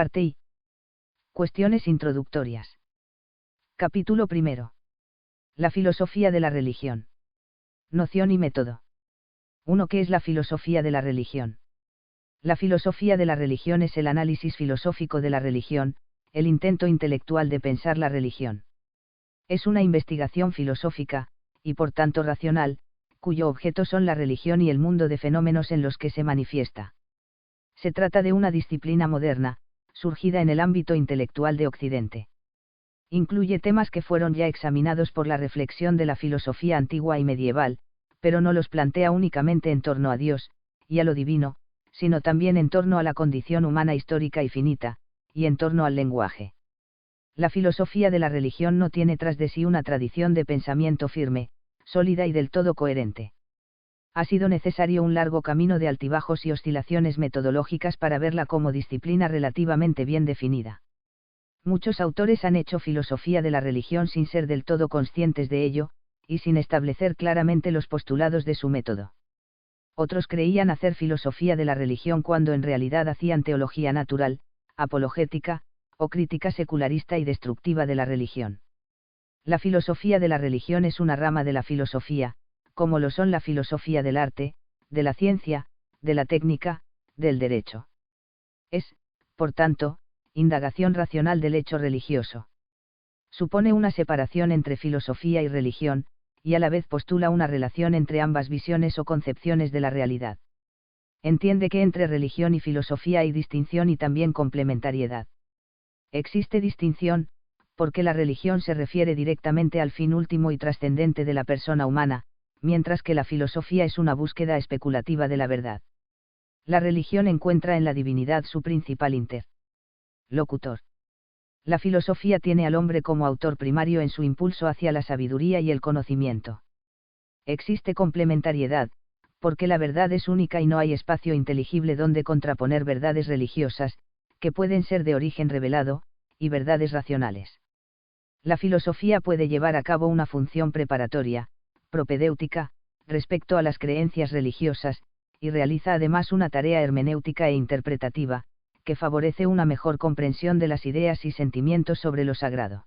Parte I. Cuestiones introductorias. Capítulo primero. La filosofía de la religión. Noción y método. 1. ¿Qué es la filosofía de la religión? La filosofía de la religión es el análisis filosófico de la religión, el intento intelectual de pensar la religión. Es una investigación filosófica, y por tanto racional, cuyo objeto son la religión y el mundo de fenómenos en los que se manifiesta. Se trata de una disciplina moderna, surgida en el ámbito intelectual de Occidente. Incluye temas que fueron ya examinados por la reflexión de la filosofía antigua y medieval, pero no los plantea únicamente en torno a Dios, y a lo divino, sino también en torno a la condición humana histórica y finita, y en torno al lenguaje. La filosofía de la religión no tiene tras de sí una tradición de pensamiento firme, sólida y del todo coherente. Ha sido necesario un largo camino de altibajos y oscilaciones metodológicas para verla como disciplina relativamente bien definida. Muchos autores han hecho filosofía de la religión sin ser del todo conscientes de ello, y sin establecer claramente los postulados de su método. Otros creían hacer filosofía de la religión cuando en realidad hacían teología natural, apologética, o crítica secularista y destructiva de la religión. La filosofía de la religión es una rama de la filosofía, como lo son la filosofía del arte, de la ciencia, de la técnica, del derecho. Es, por tanto, indagación racional del hecho religioso. Supone una separación entre filosofía y religión, y a la vez postula una relación entre ambas visiones o concepciones de la realidad. Entiende que entre religión y filosofía hay distinción y también complementariedad. Existe distinción, porque la religión se refiere directamente al fin último y trascendente de la persona humana, mientras que la filosofía es una búsqueda especulativa de la verdad. La religión encuentra en la divinidad su principal interlocutor. La filosofía tiene al hombre como autor primario en su impulso hacia la sabiduría y el conocimiento. Existe complementariedad, porque la verdad es única y no hay espacio inteligible donde contraponer verdades religiosas, que pueden ser de origen revelado, y verdades racionales. La filosofía puede llevar a cabo una función preparatoria, propedéutica, respecto a las creencias religiosas, y realiza además una tarea hermenéutica e interpretativa, que favorece una mejor comprensión de las ideas y sentimientos sobre lo sagrado.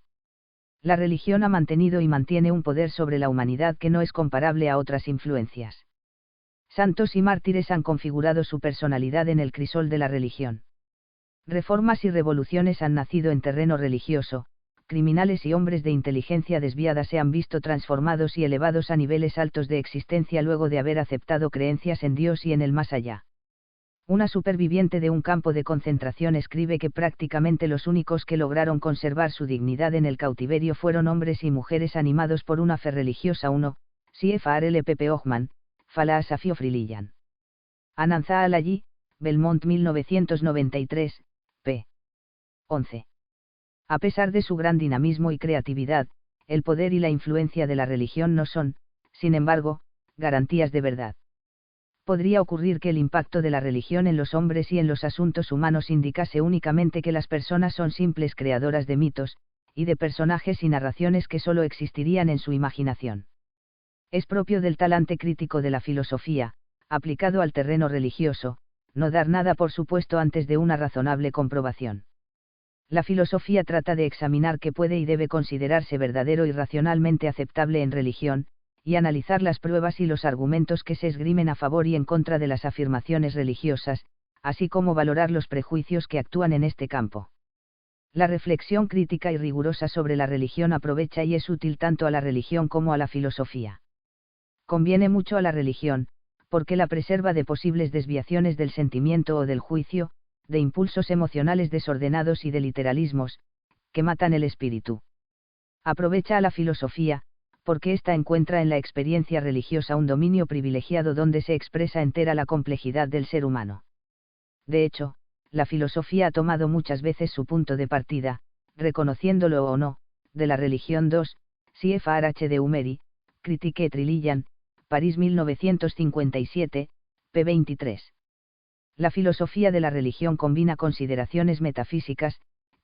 La religión ha mantenido y mantiene un poder sobre la humanidad que no es comparable a otras influencias. Santos y mártires han configurado su personalidad en el crisol de la religión. Reformas y revoluciones han nacido en terreno religioso, criminales y hombres de inteligencia desviada se han visto transformados y elevados a niveles altos de existencia luego de haber aceptado creencias en Dios y en el más allá. Una superviviente de un campo de concentración escribe que prácticamente los únicos que lograron conservar su dignidad en el cautiverio fueron hombres y mujeres animados por una fe religiosa. 1. C.F.R.L.P.P. Hochman, Falasafio Frilillan. Ananza Al-Allí, Belmont 1993, p. 11. A pesar de su gran dinamismo y creatividad, el poder y la influencia de la religión no son, sin embargo, garantías de verdad. Podría ocurrir que el impacto de la religión en los hombres y en los asuntos humanos indicase únicamente que las personas son simples creadoras de mitos, y de personajes y narraciones que solo existirían en su imaginación. Es propio del talante crítico de la filosofía, aplicado al terreno religioso, no dar nada por supuesto antes de una razonable comprobación. La filosofía trata de examinar qué puede y debe considerarse verdadero y racionalmente aceptable en religión, y analizar las pruebas y los argumentos que se esgrimen a favor y en contra de las afirmaciones religiosas, así como valorar los prejuicios que actúan en este campo. La reflexión crítica y rigurosa sobre la religión aprovecha y es útil tanto a la religión como a la filosofía. Conviene mucho a la religión, porque la preserva de posibles desviaciones del sentimiento o del juicio, de impulsos emocionales desordenados y de literalismos, que matan el espíritu. Aprovecha a la filosofía, porque ésta encuentra en la experiencia religiosa un dominio privilegiado donde se expresa entera la complejidad del ser humano. De hecho, la filosofía ha tomado muchas veces su punto de partida, reconociéndolo o no, de la religión. 2. C.F.R.H. de Umeri, Critique et Religion, París 1957, p. 23. La filosofía de la religión combina consideraciones metafísicas,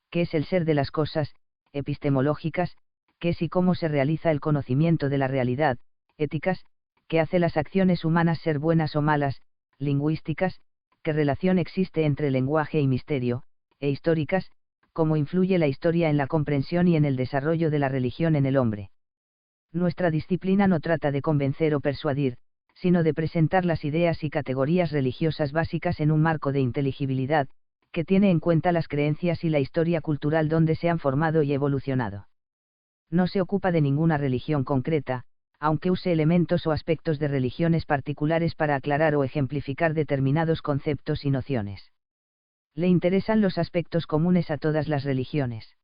que es el ser de las cosas, epistemológicas, que es y cómo se realiza el conocimiento de la realidad, éticas, que hace las acciones humanas ser buenas o malas, lingüísticas, qué relación existe entre lenguaje y misterio, e históricas, cómo influye la historia en la comprensión y en el desarrollo de la religión en el hombre. Nuestra disciplina no trata de convencer o persuadir, sino de presentar las ideas y categorías religiosas básicas en un marco de inteligibilidad, que tiene en cuenta las creencias y la historia cultural donde se han formado y evolucionado. No se ocupa de ninguna religión concreta, aunque use elementos o aspectos de religiones particulares para aclarar o ejemplificar determinados conceptos y nociones. Le interesan los aspectos comunes a todas las religiones.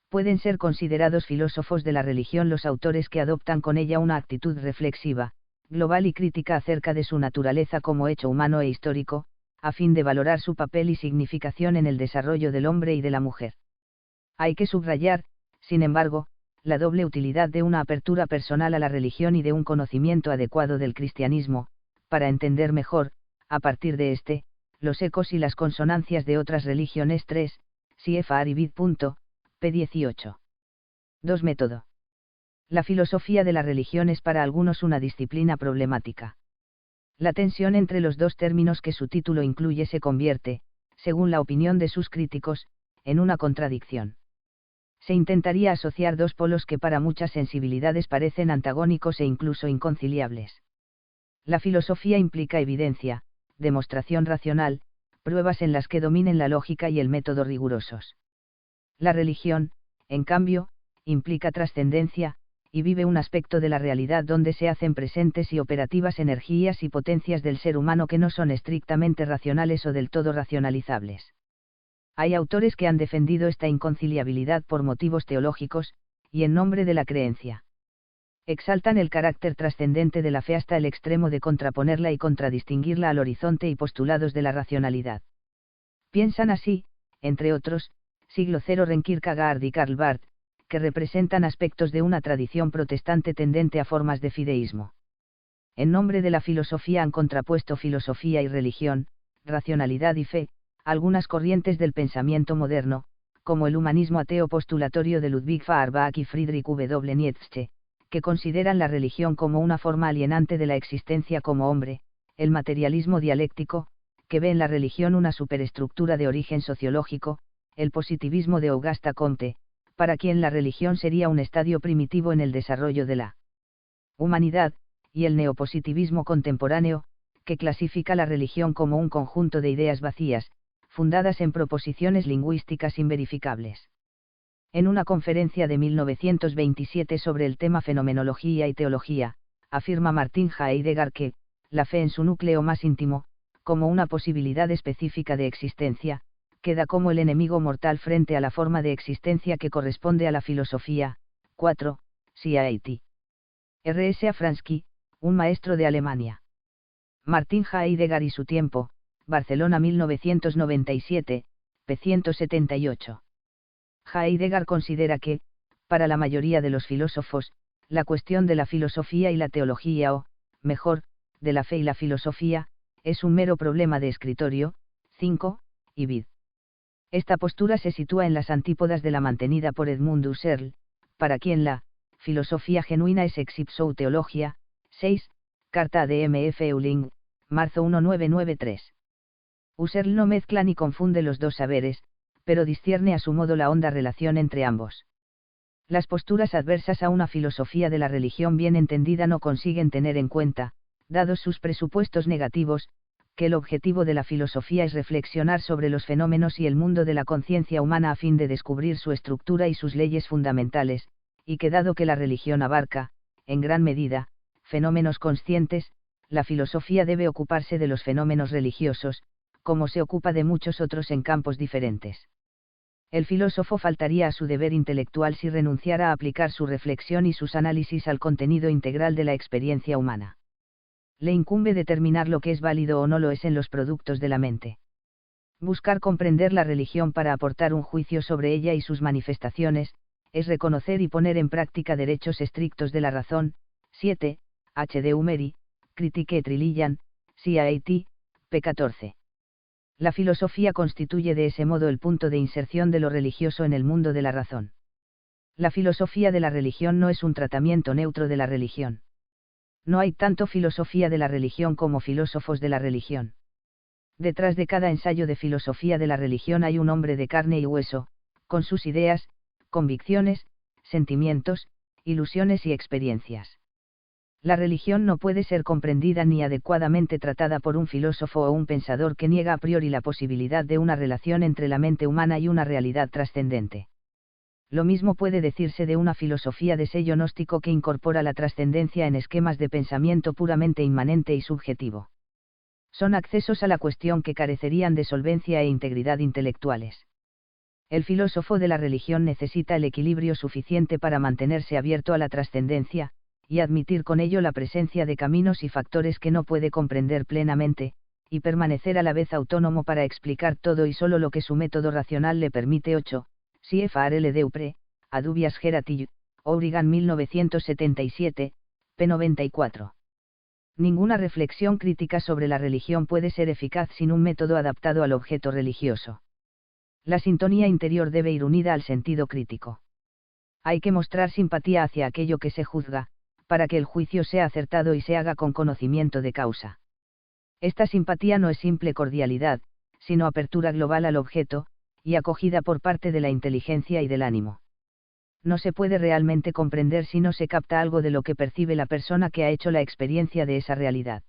Pueden ser considerados filósofos de la religión los autores que adoptan con ella una actitud reflexiva, global y crítica acerca de su naturaleza como hecho humano e histórico, a fin de valorar su papel y significación en el desarrollo del hombre y de la mujer. Hay que subrayar, sin embargo, la doble utilidad de una apertura personal a la religión y de un conocimiento adecuado del cristianismo, para entender mejor, a partir de este, los ecos y las consonancias de otras religiones. 3. Cf. p. 18. 2. Método. La filosofía de la religión es para algunos una disciplina problemática. La tensión entre los dos términos que su título incluye se convierte, según la opinión de sus críticos, en una contradicción. Se intentaría asociar dos polos que para muchas sensibilidades parecen antagónicos e incluso inconciliables. La filosofía implica evidencia, demostración racional, pruebas en las que dominen la lógica y el método rigurosos. La religión, en cambio, implica trascendencia, y vive un aspecto de la realidad donde se hacen presentes y operativas energías y potencias del ser humano que no son estrictamente racionales o del todo racionalizables. Hay autores que han defendido esta inconciliabilidad por motivos teológicos, y en nombre de la creencia. Exaltan el carácter trascendente de la fe hasta el extremo de contraponerla y contradistinguirla al horizonte y postulados de la racionalidad. Piensan así, entre otros, siglo Søren Kierkegaard y Karl Barth, que representan aspectos de una tradición protestante tendente a formas de fideísmo. En nombre de la filosofía han contrapuesto filosofía y religión, racionalidad y fe, algunas corrientes del pensamiento moderno, como el humanismo ateo postulatorio de Ludwig Feuerbach y Friedrich W. Nietzsche, que consideran la religión como una forma alienante de la existencia como hombre, el materialismo dialéctico, que ve en la religión una superestructura de origen sociológico, el positivismo de Auguste Comte, para quien la religión sería un estadio primitivo en el desarrollo de la humanidad, y el neopositivismo contemporáneo, que clasifica la religión como un conjunto de ideas vacías, fundadas en proposiciones lingüísticas inverificables. En una conferencia de 1927 sobre el tema fenomenología y teología, afirma Martin Heidegger que, la fe en su núcleo más íntimo, como una posibilidad específica de existencia, queda como el enemigo mortal frente a la forma de existencia que corresponde a la filosofía. 4. Ciat. R.S. Afransky, un maestro de Alemania. Martin Heidegger y su tiempo, Barcelona 1997, p. 178. Heidegger considera que, para la mayoría de los filósofos, la cuestión de la filosofía y la teología o, mejor, de la fe y la filosofía, es un mero problema de escritorio. 5. y vid. Esta postura se sitúa en las antípodas de la mantenida por Edmund Husserl, para quien la filosofía genuina es ex ipso teologia. 6. Carta a D.M.F. Euling, marzo 1993. Husserl no mezcla ni confunde los dos saberes, pero discierne a su modo la honda relación entre ambos. Las posturas adversas a una filosofía de la religión bien entendida no consiguen tener en cuenta, dados sus presupuestos negativos, que el objetivo de la filosofía es reflexionar sobre los fenómenos y el mundo de la conciencia humana a fin de descubrir su estructura y sus leyes fundamentales, y que dado que la religión abarca, en gran medida, fenómenos conscientes, la filosofía debe ocuparse de los fenómenos religiosos, como se ocupa de muchos otros en campos diferentes. El filósofo faltaría a su deber intelectual si renunciara a aplicar su reflexión y sus análisis al contenido integral de la experiencia humana. Le incumbe determinar lo que es válido o no lo es en los productos de la mente. Buscar comprender la religión para aportar un juicio sobre ella y sus manifestaciones, es reconocer y poner en práctica derechos estrictos de la razón. 7. H. D. Umeri, Critique et Religion, CIAT, p. 14. La filosofía constituye de ese modo el punto de inserción de lo religioso en el mundo de la razón. La filosofía de la religión no es un tratamiento neutro de la religión. No hay tanto filosofía de la religión como filósofos de la religión. Detrás de cada ensayo de filosofía de la religión hay un hombre de carne y hueso, con sus ideas, convicciones, sentimientos, ilusiones y experiencias. La religión no puede ser comprendida ni adecuadamente tratada por un filósofo o un pensador que niega a priori la posibilidad de una relación entre la mente humana y una realidad trascendente. Lo mismo puede decirse de una filosofía de sello gnóstico que incorpora la trascendencia en esquemas de pensamiento puramente inmanente y subjetivo. Son accesos a la cuestión que carecerían de solvencia e integridad intelectuales. El filósofo de la religión necesita el equilibrio suficiente para mantenerse abierto a la trascendencia, y admitir con ello la presencia de caminos y factores que no puede comprender plenamente, y permanecer a la vez autónomo para explicar todo y solo lo que su método racional le permite. 8. Siefar Deupre, Adubias Geratil, Ourigan 1977, p. 94. Ninguna reflexión crítica sobre la religión puede ser eficaz sin un método adaptado al objeto religioso. La sintonía interior debe ir unida al sentido crítico. Hay que mostrar simpatía hacia aquello que se juzga, para que el juicio sea acertado y se haga con conocimiento de causa. Esta simpatía no es simple cordialidad, sino apertura global al objeto, y acogida por parte de la inteligencia y del ánimo. No se puede realmente comprender si no se capta algo de lo que percibe la persona que ha hecho la experiencia de esa realidad.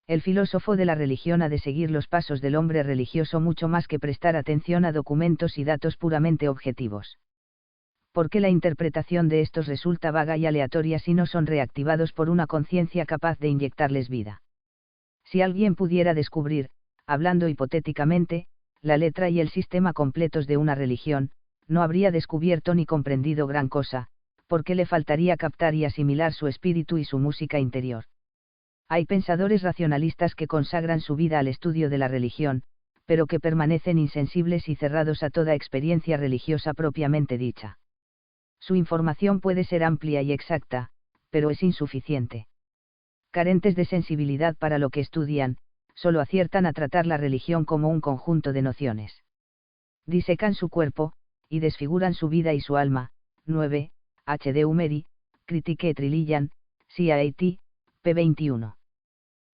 El filósofo de la religión ha de seguir los pasos del hombre religioso mucho más que prestar atención a documentos y datos puramente objetivos. Porque la interpretación de estos resulta vaga y aleatoria si no son reactivados por una conciencia capaz de inyectarles vida. Si alguien pudiera descubrir, hablando hipotéticamente, la letra y el sistema completos de una religión, no habría descubierto ni comprendido gran cosa, porque le faltaría captar y asimilar su espíritu y su música interior. Hay pensadores racionalistas que consagran su vida al estudio de la religión, pero que permanecen insensibles y cerrados a toda experiencia religiosa propiamente dicha. Su información puede ser amplia y exacta, pero es insuficiente. Carentes de sensibilidad para lo que estudian, solo aciertan a tratar la religión como un conjunto de nociones. Disecan su cuerpo, y desfiguran su vida y su alma. 9. H. Umeri, Critique et Religion, CIAT, p. 21.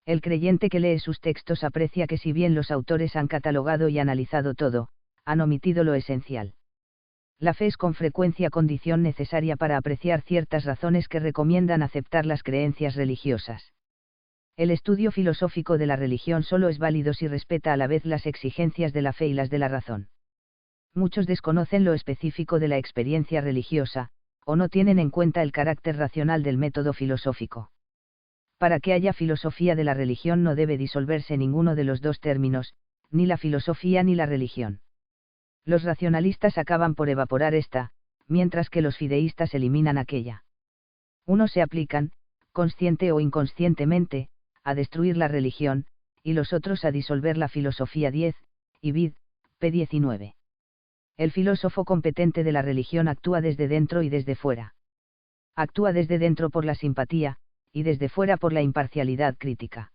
El creyente que lee sus textos aprecia que si bien los autores han catalogado y analizado todo, han omitido lo esencial. La fe es con frecuencia condición necesaria para apreciar ciertas razones que recomiendan aceptar las creencias religiosas. El estudio filosófico de la religión solo es válido si respeta a la vez las exigencias de la fe y las de la razón. Muchos desconocen lo específico de la experiencia religiosa, o no tienen en cuenta el carácter racional del método filosófico. Para que haya filosofía de la religión no debe disolverse ninguno de los dos términos, ni la filosofía ni la religión. Los racionalistas acaban por evaporar esta, mientras que los fideístas eliminan aquella. Unos se aplican, consciente o inconscientemente, a destruir la religión, y los otros a disolver la filosofía. 10, Ibid, p. 19. El filósofo competente de la religión actúa desde dentro y desde fuera. Actúa desde dentro por la simpatía, y desde fuera por la imparcialidad crítica.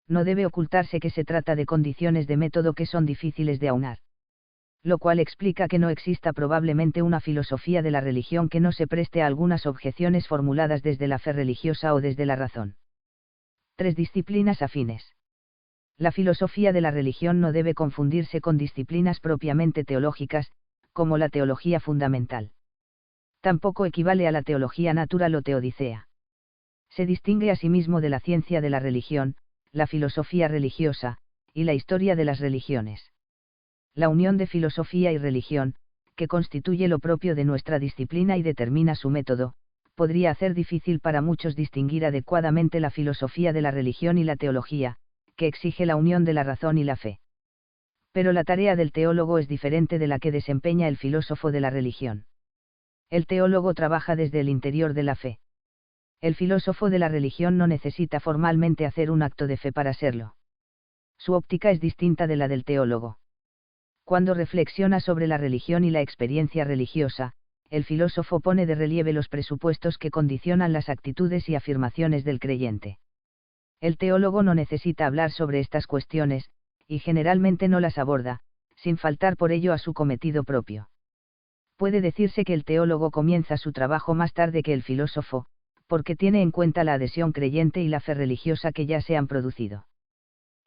No debe ocultarse que se trata de condiciones de método que son difíciles de aunar. Lo cual explica que no exista probablemente una filosofía de la religión que no se preste a algunas objeciones formuladas desde la fe religiosa o desde la razón. 3 disciplinas afines. La filosofía de la religión no debe confundirse con disciplinas propiamente teológicas, como la teología fundamental. Tampoco equivale a la teología natural o teodicea. Se distingue asimismo de la ciencia de la religión, la filosofía religiosa, y la historia de las religiones. La unión de filosofía y religión, que constituye lo propio de nuestra disciplina y determina su método, podría hacer difícil para muchos distinguir adecuadamente la filosofía de la religión y la teología, que exige la unión de la razón y la fe. Pero la tarea del teólogo es diferente de la que desempeña el filósofo de la religión. El teólogo trabaja desde el interior de la fe. El filósofo de la religión no necesita formalmente hacer un acto de fe para serlo. Su óptica es distinta de la del teólogo. Cuando reflexiona sobre la religión y la experiencia religiosa, el filósofo pone de relieve los presupuestos que condicionan las actitudes y afirmaciones del creyente. El teólogo no necesita hablar sobre estas cuestiones, y generalmente no las aborda, sin faltar por ello a su cometido propio. Puede decirse que el teólogo comienza su trabajo más tarde que el filósofo, porque tiene en cuenta la adhesión creyente y la fe religiosa que ya se han producido.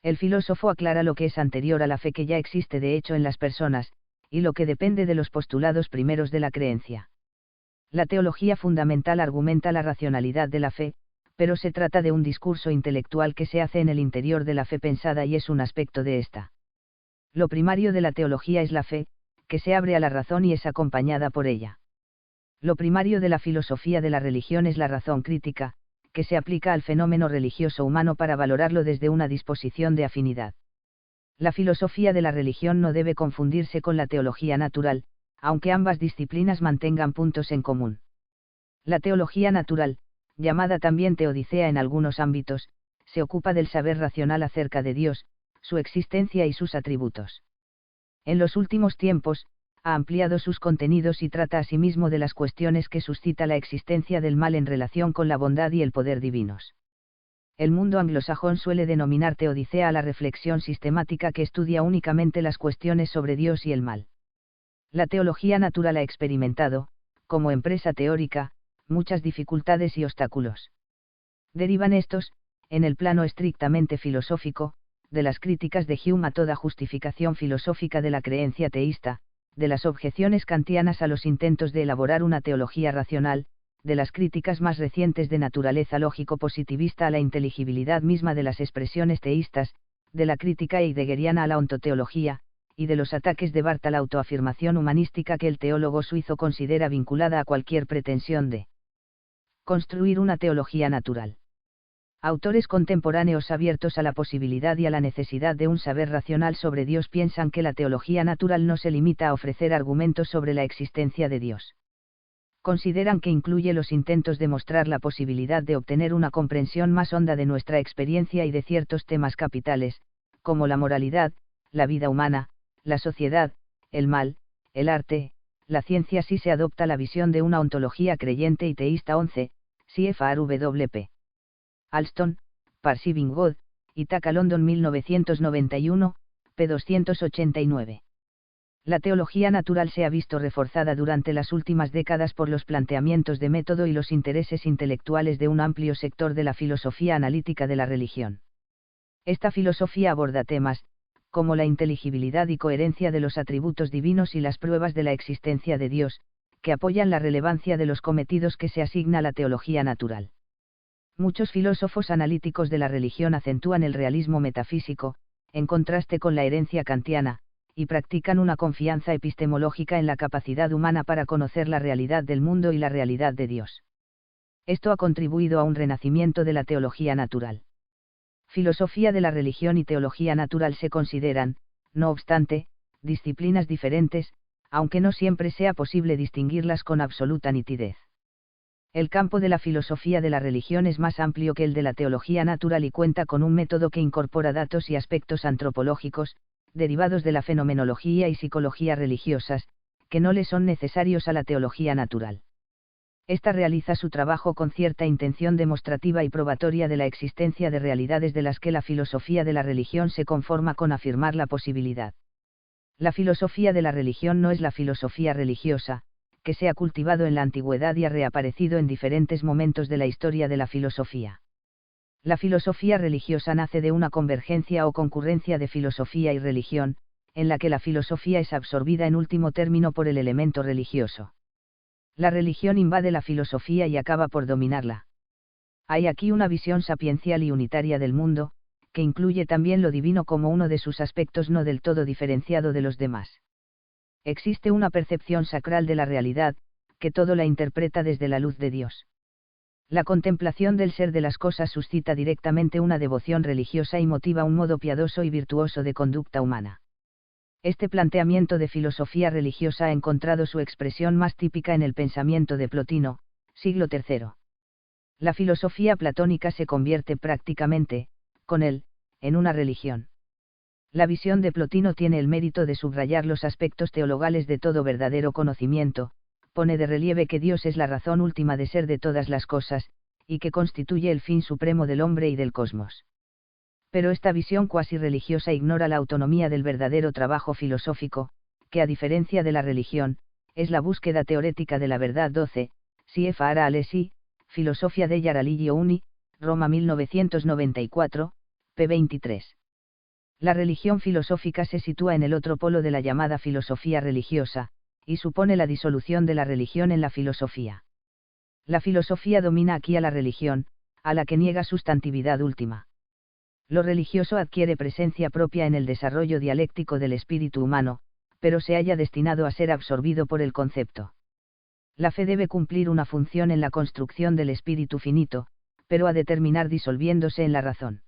El filósofo aclara lo que es anterior a la fe que ya existe de hecho en las personas, y lo que depende de los postulados primeros de la creencia. La teología fundamental argumenta la racionalidad de la fe, pero se trata de un discurso intelectual que se hace en el interior de la fe pensada y es un aspecto de esta. Lo primario de la teología es la fe, que se abre a la razón y es acompañada por ella. Lo primario de la filosofía de la religión es la razón crítica, que se aplica al fenómeno religioso humano para valorarlo desde una disposición de afinidad. La filosofía de la religión no debe confundirse con la teología natural, aunque ambas disciplinas mantengan puntos en común. La teología natural, llamada también teodicea en algunos ámbitos, se ocupa del saber racional acerca de Dios, su existencia y sus atributos. En los últimos tiempos, ha ampliado sus contenidos y trata asimismo de las cuestiones que suscita la existencia del mal en relación con la bondad y el poder divinos. El mundo anglosajón suele denominar teodicea a la reflexión sistemática que estudia únicamente las cuestiones sobre Dios y el mal. La teología natural ha experimentado, como empresa teórica, muchas dificultades y obstáculos. Derivan estos, en el plano estrictamente filosófico, de las críticas de Hume a toda justificación filosófica de la creencia teísta, de las objeciones kantianas a los intentos de elaborar una teología racional, de las críticas más recientes de naturaleza lógico-positivista a la inteligibilidad misma de las expresiones teístas, de la crítica heideggeriana a la ontoteología, y de los ataques de Barth a la autoafirmación humanística que el teólogo suizo considera vinculada a cualquier pretensión de construir una teología natural. Autores contemporáneos abiertos a la posibilidad y a la necesidad de un saber racional sobre Dios piensan que la teología natural no se limita a ofrecer argumentos sobre la existencia de Dios. Consideran que incluye los intentos de mostrar la posibilidad de obtener una comprensión más honda de nuestra experiencia y de ciertos temas capitales, como la moralidad, la vida humana, la sociedad, el mal, el arte, la ciencia si se adopta la visión de una ontología creyente y teísta. 11, CFR WP. Alston, Perceiving God, Ithaca London 1991, p. 289. La teología natural se ha visto reforzada durante las últimas décadas por los planteamientos de método y los intereses intelectuales de un amplio sector de la filosofía analítica de la religión. Esta filosofía aborda temas, como la inteligibilidad y coherencia de los atributos divinos y las pruebas de la existencia de Dios, que apoyan la relevancia de los cometidos que se asigna a la teología natural. Muchos filósofos analíticos de la religión acentúan el realismo metafísico, en contraste con la herencia kantiana, y practican una confianza epistemológica en la capacidad humana para conocer la realidad del mundo y la realidad de Dios. Esto ha contribuido a un renacimiento de la teología natural. Filosofía de la religión y teología natural se consideran, no obstante, disciplinas diferentes, aunque no siempre sea posible distinguirlas con absoluta nitidez. El campo de la filosofía de la religión es más amplio que el de la teología natural y cuenta con un método que incorpora datos y aspectos antropológicos, derivados de la fenomenología y psicología religiosas, que no le son necesarios a la teología natural. Esta realiza su trabajo con cierta intención demostrativa y probatoria de la existencia de realidades de las que la filosofía de la religión se conforma con afirmar la posibilidad. La filosofía de la religión no es la filosofía religiosa, que se ha cultivado en la antigüedad y ha reaparecido en diferentes momentos de la historia de la filosofía. La filosofía religiosa nace de una convergencia o concurrencia de filosofía y religión, en la que la filosofía es absorbida en último término por el elemento religioso. La religión invade la filosofía y acaba por dominarla. Hay aquí una visión sapiencial y unitaria del mundo, que incluye también lo divino como uno de sus aspectos no del todo diferenciado de los demás. Existe una percepción sacral de la realidad, que todo la interpreta desde la luz de Dios. La contemplación del ser de las cosas suscita directamente una devoción religiosa y motiva un modo piadoso y virtuoso de conducta humana. Este planteamiento de filosofía religiosa ha encontrado su expresión más típica en el pensamiento de Plotino, siglo III. La filosofía platónica se convierte prácticamente, con él, en una religión. La visión de Plotino tiene el mérito de subrayar los aspectos teologales de todo verdadero conocimiento, pone de relieve que Dios es la razón última de ser de todas las cosas, y que constituye el fin supremo del hombre y del cosmos. Pero esta visión cuasi religiosa ignora la autonomía del verdadero trabajo filosófico, que a diferencia de la religión, es la búsqueda teorética de la verdad. 12, CFR Alesi, Filosofia della Religio Uni, Roma 1994, p. 23. La religión filosófica se sitúa en el otro polo de la llamada filosofía religiosa, y supone la disolución de la religión en la filosofía. La filosofía domina aquí a la religión, a la que niega sustantividad última. Lo religioso adquiere presencia propia en el desarrollo dialéctico del espíritu humano, pero se halla destinado a ser absorbido por el concepto. La fe debe cumplir una función en la construcción del espíritu finito, pero ha de terminar disolviéndose en la razón.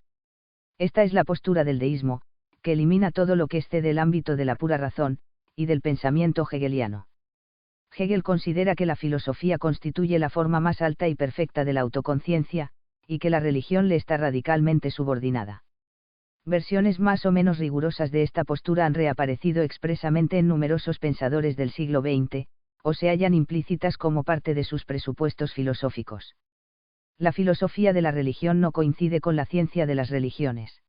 Esta es la postura del deísmo, que elimina todo lo que excede el ámbito de la pura razón, y del pensamiento hegeliano. Hegel considera que la filosofía constituye la forma más alta y perfecta de la autoconciencia, y que la religión le está radicalmente subordinada. Versiones más o menos rigurosas de esta postura han reaparecido expresamente en numerosos pensadores del siglo XX, o se hallan implícitas como parte de sus presupuestos filosóficos. La filosofía de la religión no coincide con la ciencia de las religiones.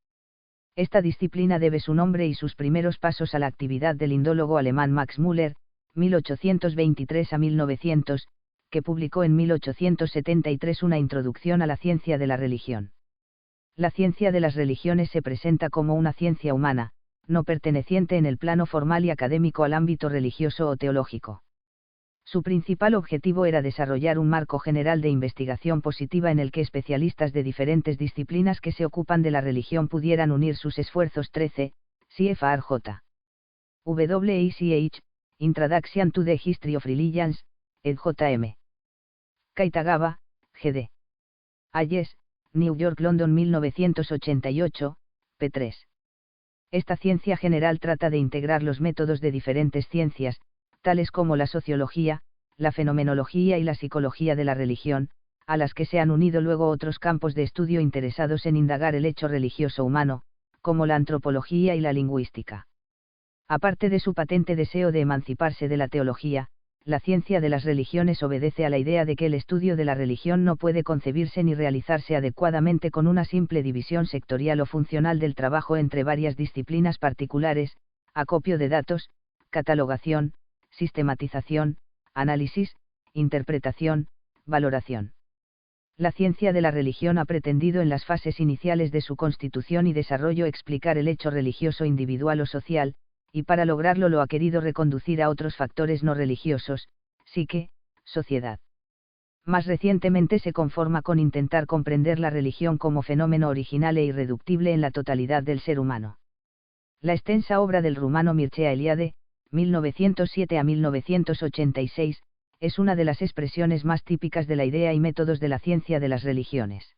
Esta disciplina debe su nombre y sus primeros pasos a la actividad del indólogo alemán Max Müller, 1823 a 1900, que publicó en 1873 una introducción a la ciencia de la religión. La ciencia de las religiones se presenta como una ciencia humana, no perteneciente en el plano formal y académico al ámbito religioso o teológico. Su principal objetivo era desarrollar un marco general de investigación positiva en el que especialistas de diferentes disciplinas que se ocupan de la religión pudieran unir sus esfuerzos. 13, CFR J. WICH, Introduction to the History of Religions, ed. J.M. Kaitagawa, G.D. Hayes, New York, London 1988, p. 3. Esta ciencia general trata de integrar los métodos de diferentes ciencias, tales como la sociología, la fenomenología y la psicología de la religión, a las que se han unido luego otros campos de estudio interesados en indagar el hecho religioso humano, como la antropología y la lingüística. Aparte de su patente deseo de emanciparse de la teología, la ciencia de las religiones obedece a la idea de que el estudio de la religión no puede concebirse ni realizarse adecuadamente con una simple división sectorial o funcional del trabajo entre varias disciplinas particulares, acopio de datos, catalogación, sistematización, análisis, interpretación, valoración. La ciencia de la religión ha pretendido en las fases iniciales de su constitución y desarrollo explicar el hecho religioso individual o social, y para lograrlo lo ha querido reconducir a otros factores no religiosos, psique, sociedad. Más recientemente se conforma con intentar comprender la religión como fenómeno original e irreductible en la totalidad del ser humano. La extensa obra del rumano Mircea Eliade, 1907 a 1986, es una de las expresiones más típicas de la idea y métodos de la ciencia de las religiones.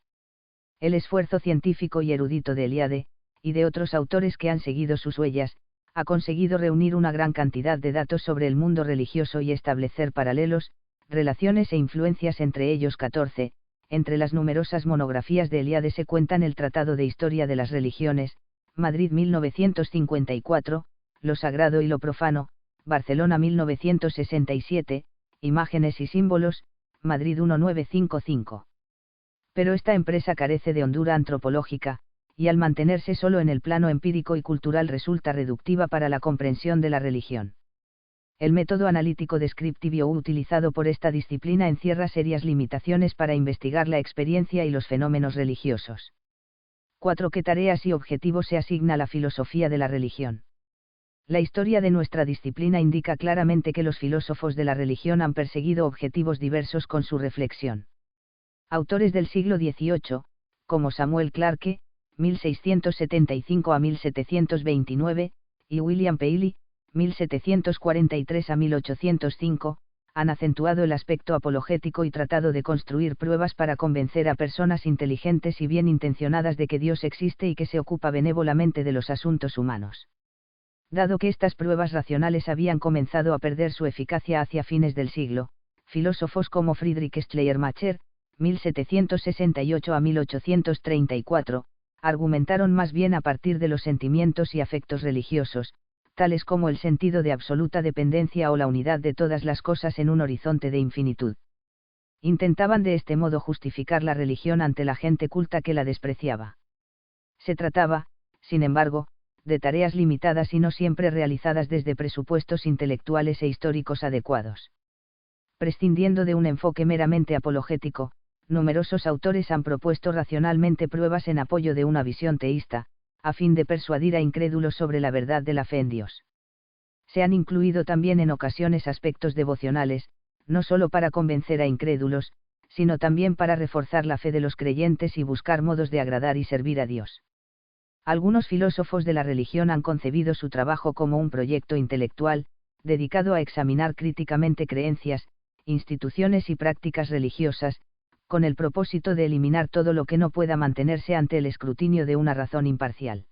El esfuerzo científico y erudito de Eliade, y de otros autores que han seguido sus huellas, ha conseguido reunir una gran cantidad de datos sobre el mundo religioso y establecer paralelos, relaciones e influencias entre ellos. 14. Entre las numerosas monografías de Eliade se cuentan el Tratado de Historia de las Religiones, Madrid 1954, Lo Sagrado y lo Profano, Barcelona 1967, Imágenes y Símbolos, Madrid 1955. Pero esta empresa carece de hondura antropológica, y al mantenerse solo en el plano empírico y cultural resulta reductiva para la comprensión de la religión. El método analítico descriptivo utilizado por esta disciplina encierra serias limitaciones para investigar la experiencia y los fenómenos religiosos. 4. ¿Qué tareas y objetivos se asigna a la filosofía de la religión? La historia de nuestra disciplina indica claramente que los filósofos de la religión han perseguido objetivos diversos con su reflexión. Autores del siglo XVIII, como Samuel Clarke, 1675 a 1729, y William Paley, 1743 a 1805, han acentuado el aspecto apologético y tratado de construir pruebas para convencer a personas inteligentes y bien intencionadas de que Dios existe y que se ocupa benévolamente de los asuntos humanos. Dado que estas pruebas racionales habían comenzado a perder su eficacia hacia fines del siglo, filósofos como Friedrich Schleiermacher, 1768 a 1834, argumentaron más bien a partir de los sentimientos y afectos religiosos, tales como el sentido de absoluta dependencia o la unidad de todas las cosas en un horizonte de infinitud. Intentaban de este modo justificar la religión ante la gente culta que la despreciaba. Se trataba, sin embargo, de tareas limitadas y no siempre realizadas desde presupuestos intelectuales e históricos adecuados. Prescindiendo de un enfoque meramente apologético, numerosos autores han propuesto racionalmente pruebas en apoyo de una visión teísta, a fin de persuadir a incrédulos sobre la verdad de la fe en Dios. Se han incluido también en ocasiones aspectos devocionales, no solo para convencer a incrédulos, sino también para reforzar la fe de los creyentes y buscar modos de agradar y servir a Dios. Algunos filósofos de la religión han concebido su trabajo como un proyecto intelectual, dedicado a examinar críticamente creencias, instituciones y prácticas religiosas, con el propósito de eliminar todo lo que no pueda mantenerse ante el escrutinio de una razón imparcial.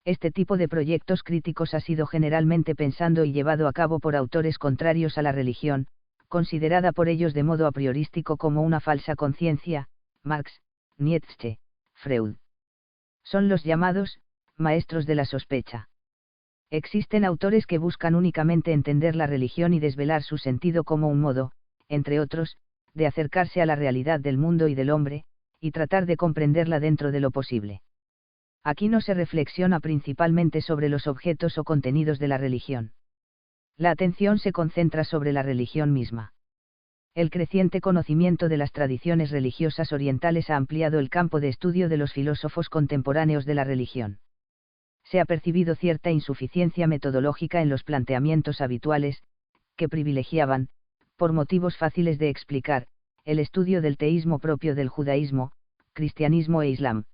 Este tipo de proyectos críticos ha sido generalmente pensado y llevado a cabo por autores contrarios a la religión, considerada por ellos de modo a priorístico como una falsa conciencia, Marx, Nietzsche, Freud. Son los llamados maestros de la sospecha. Existen autores que buscan únicamente entender la religión y desvelar su sentido como un modo, entre otros, de acercarse a la realidad del mundo y del hombre, y tratar de comprenderla dentro de lo posible. Aquí no se reflexiona principalmente sobre los objetos o contenidos de la religión. La atención se concentra sobre la religión misma. El creciente conocimiento de las tradiciones religiosas orientales ha ampliado el campo de estudio de los filósofos contemporáneos de la religión. Se ha percibido cierta insuficiencia metodológica en los planteamientos habituales, que privilegiaban, por motivos fáciles de explicar, el estudio del teísmo propio del judaísmo, cristianismo e islam.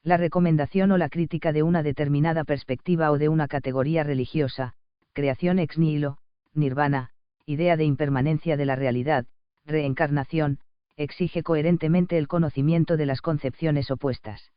La recomendación o la crítica de una determinada perspectiva o de una categoría religiosa, creación ex nihilo, nirvana, idea de impermanencia de la realidad, reencarnación, exige coherentemente el conocimiento de las concepciones opuestas.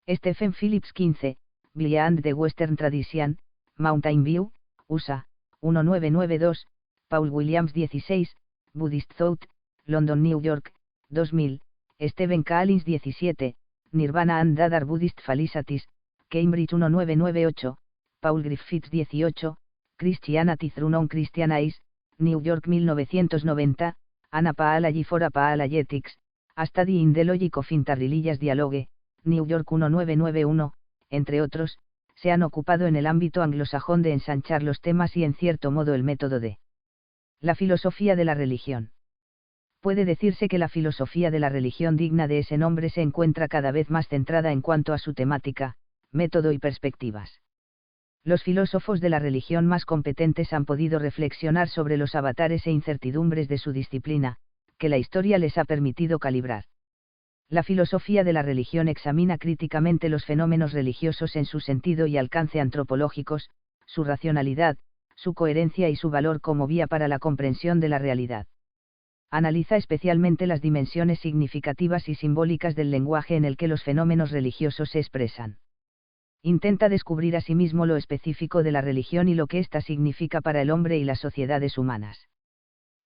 Stephen Phillips 15, Beyond the Western Tradition, Mountain View, USA, 1992, Paul Williams 16, Buddhist Thought, London New York, 2000, Stephen Collins 17, Nirvana and Other Buddhist Philosophies, Cambridge 1998, Paul Griffiths 18, Christianity Through Non-Christian Eyes, New York 1990, Anna Paalaji for Apologetics, A Study in the Logic of Interreligious Dialogue, New York 1991, entre otros, se han ocupado en el ámbito anglosajón de ensanchar los temas y en cierto modo el método de la filosofía de la religión. Puede decirse que la filosofía de la religión digna de ese nombre se encuentra cada vez más centrada en cuanto a su temática, método y perspectivas. Los filósofos de la religión más competentes han podido reflexionar sobre los avatares e incertidumbres de su disciplina, que la historia les ha permitido calibrar. La filosofía de la religión examina críticamente los fenómenos religiosos en su sentido y alcance antropológicos, su racionalidad, su coherencia y su valor como vía para la comprensión de la realidad. Analiza especialmente las dimensiones significativas y simbólicas del lenguaje en el que los fenómenos religiosos se expresan. Intenta descubrir asimismo lo específico de la religión y lo que ésta significa para el hombre y las sociedades humanas.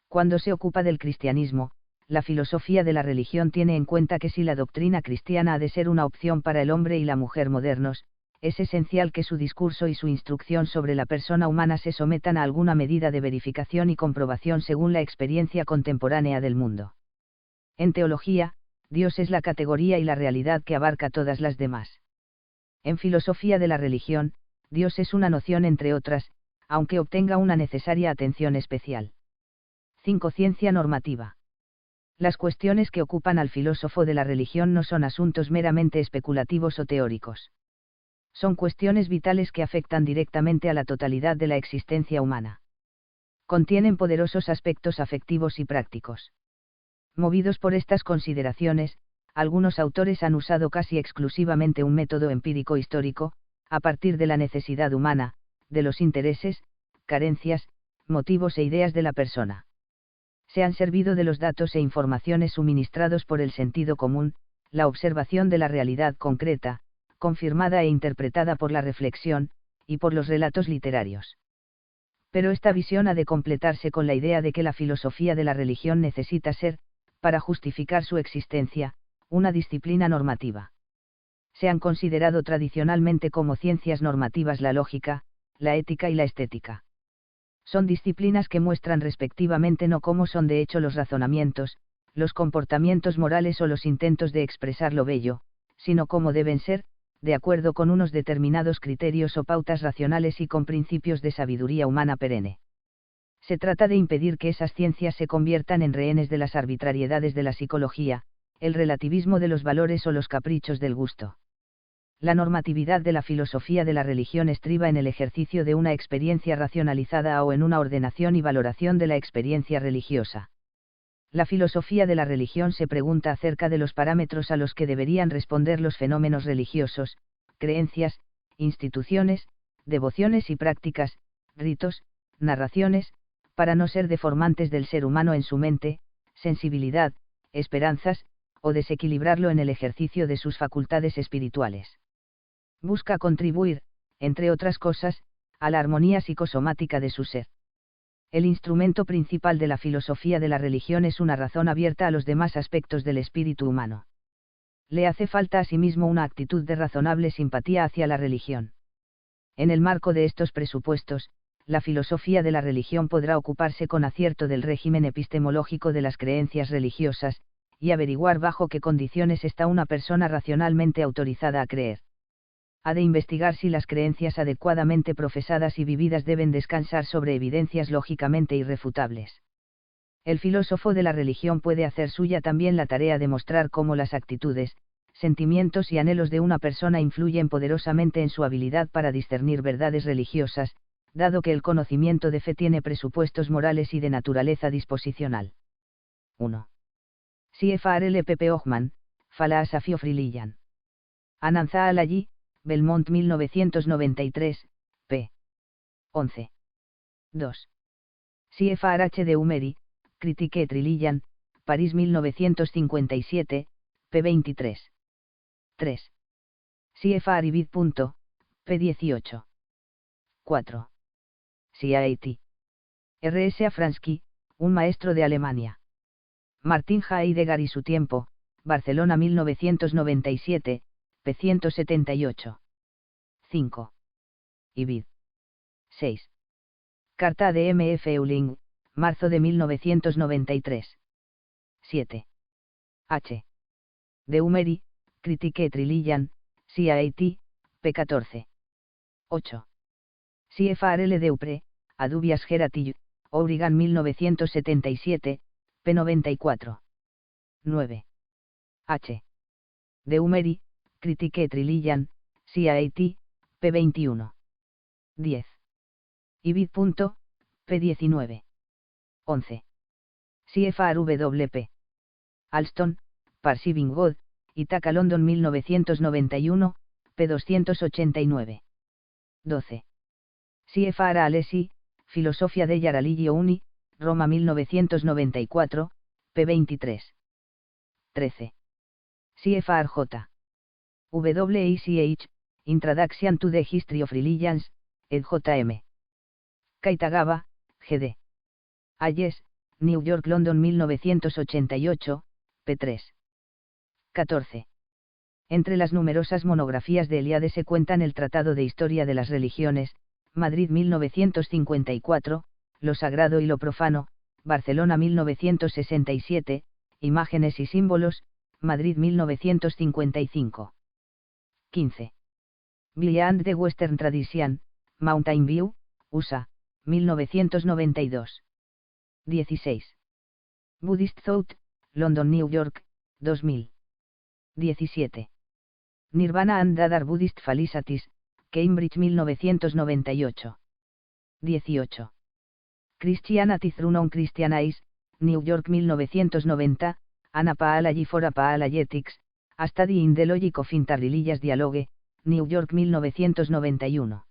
Cuando se ocupa del cristianismo, la filosofía de la religión tiene en cuenta que si la doctrina cristiana ha de ser una opción para el hombre y la mujer modernos, es esencial que su discurso y su instrucción sobre la persona humana se sometan a alguna medida de verificación y comprobación según la experiencia contemporánea del mundo. En teología, Dios es la categoría y la realidad que abarca todas las demás. En filosofía de la religión, Dios es una noción entre otras, aunque obtenga una necesaria atención especial. 5. Ciencia normativa. Las cuestiones que ocupan al filósofo de la religión no son asuntos meramente especulativos o teóricos. Son cuestiones vitales que afectan directamente a la totalidad de la existencia humana. Contienen poderosos aspectos afectivos y prácticos. Movidos por estas consideraciones, algunos autores han usado casi exclusivamente un método empírico histórico, a partir de la necesidad humana, de los intereses, carencias, motivos e ideas de la persona. Se han servido de los datos e informaciones suministrados por el sentido común, la observación de la realidad concreta, confirmada e interpretada por la reflexión, y por los relatos literarios. Pero esta visión ha de completarse con la idea de que la filosofía de la religión necesita ser, para justificar su existencia, una disciplina normativa. Se han considerado tradicionalmente como ciencias normativas la lógica, la ética y la estética. Son disciplinas que muestran respectivamente no cómo son de hecho los razonamientos, los comportamientos morales o los intentos de expresar lo bello, sino cómo deben ser, de acuerdo con unos determinados criterios o pautas racionales y con principios de sabiduría humana perenne. Se trata de impedir que esas ciencias se conviertan en rehenes de las arbitrariedades de la psicología, el relativismo de los valores o los caprichos del gusto. La normatividad de la filosofía de la religión estriba en el ejercicio de una experiencia racionalizada o en una ordenación y valoración de la experiencia religiosa. La filosofía de la religión se pregunta acerca de los parámetros a los que deberían responder los fenómenos religiosos, creencias, instituciones, devociones y prácticas, ritos, narraciones, para no ser deformantes del ser humano en su mente, sensibilidad, esperanzas, o desequilibrarlo en el ejercicio de sus facultades espirituales. Busca contribuir, entre otras cosas, a la armonía psicosomática de su ser. El instrumento principal de la filosofía de la religión es una razón abierta a los demás aspectos del espíritu humano. Le hace falta asimismo una actitud de razonable simpatía hacia la religión. En el marco de estos presupuestos, la filosofía de la religión podrá ocuparse con acierto del régimen epistemológico de las creencias religiosas, y averiguar bajo qué condiciones está una persona racionalmente autorizada a creer. Ha de investigar si las creencias adecuadamente profesadas y vividas deben descansar sobre evidencias lógicamente irrefutables. El filósofo de la religión puede hacer suya también la tarea de mostrar cómo las actitudes, sentimientos y anhelos de una persona influyen poderosamente en su habilidad para discernir verdades religiosas, dado que el conocimiento de fe tiene presupuestos morales y de naturaleza disposicional. 1. C.F.R.L.P.P. Hochman, Philosophy of Religion. Ananza Al-Allí, Belmont 1993, p. 11. 2. C.F.R.H. de Umeri, Critique et Religion, París 1957, p. 23. 3. C.F.R. Ibid. p. 18. 4. C.A.T. R.S. Afransky, un maestro de Alemania. Martín Heidegger y su tiempo, Barcelona 1997, p. 178. 5. Ibid. 6. Carta de M.F. Euling, marzo de 1993. 7. H. de Umeri, Critique et Religion, C.A.T., p. 14. 8. C.F.R.L. Deupre, Adubias Geratil, Oregon 1977, p. 94. 9. H. de Umeri, Critique et Religion, C.A.T., p. 21. 10. Ibid. p. 19. 11. C.F.R.W.P. Alston, Perceiving God, Ithaca London 1991, p. 289. 12. C.F.R. Alesi, Filosofia della Religio Uni, Roma 1994, p. 23. 13. C.F.R.J. W.E.C.H., Introduction to the History of Religions, ed J.M. Kaitagawa, G.D. Hayes, New York London 1988, p. 3. 14. Entre las numerosas monografías de Eliade se cuentan el Tratado de Historia de las Religiones, Madrid 1954, Lo Sagrado y lo Profano, Barcelona 1967, Imágenes y Símbolos, Madrid 1955. 15. Beyond the Western Tradition, Mountain View, USA, 1992. 16. Buddhist Thought, London New York, 2000. 17. Nirvana and Other Buddhist Philosophies, Cambridge 1998. 18. Christianity Through Non-Christian Eyes, New York 1990, Anna Paalaji for Apologetics, A Study in the Logic of Interreligious Dialogue, New York 1991.